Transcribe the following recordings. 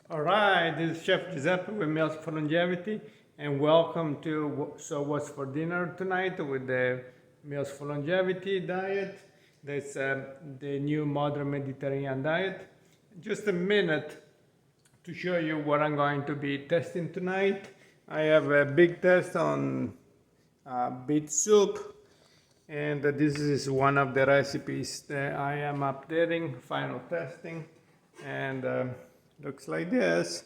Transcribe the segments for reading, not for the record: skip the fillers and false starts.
All right, this is Chef Giuseppe with Meals for Longevity, and welcome to So What's for Dinner tonight with the Meals for Longevity diet. That's the new modern Mediterranean diet. Just a minute to show you what I'm going to be testing tonight. I have a big test on beet soup, and this is one of the recipes that I am updating, final testing, and looks like this.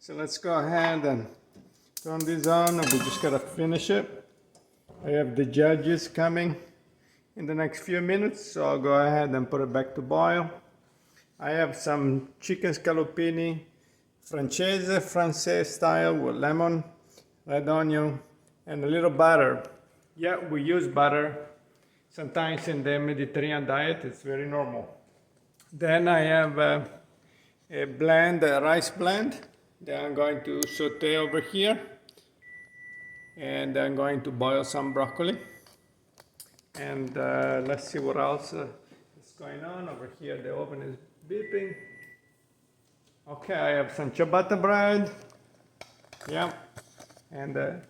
So let's go ahead and turn this on. We just gotta finish it. I have the judges coming in the next few minutes, so I'll go ahead and put it back to boil. I have some chicken scaloppini, francaise style with lemon, red onion, and a little butter. Yeah, we use butter sometimes in the Mediterranean diet. It's very normal. Then I have a rice blend that I'm going to saute over here, and I'm going to boil some broccoli. And let's see what else is going on over here. The oven is beeping. Okay, I have some ciabatta bread. Yeah, and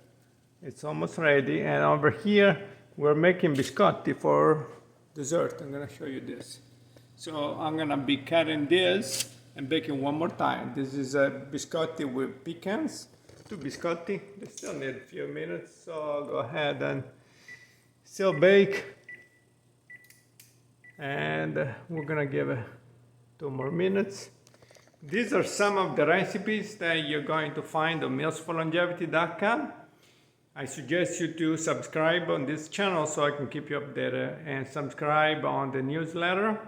it's almost ready. And over here, we're making biscotti for dessert. I'm gonna show you this. So I'm gonna be cutting this and baking one more time. This is a biscotti with pecans. Two biscotti. They still need a few minutes, so I'll go ahead and still bake. And we're gonna give it 2 more minutes. These are some of the recipes that you're going to find on mealsforlongevity.com. I suggest you to subscribe on this channel so I can keep you updated, and subscribe on the newsletter.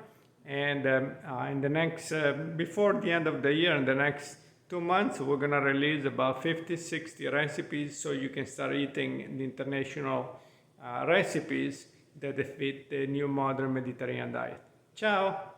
And in the next, before the end of the year, in the next 2 months, we're gonna release about 50, 60 recipes so you can start eating the international recipes that fit the new modern Mediterranean diet. Ciao!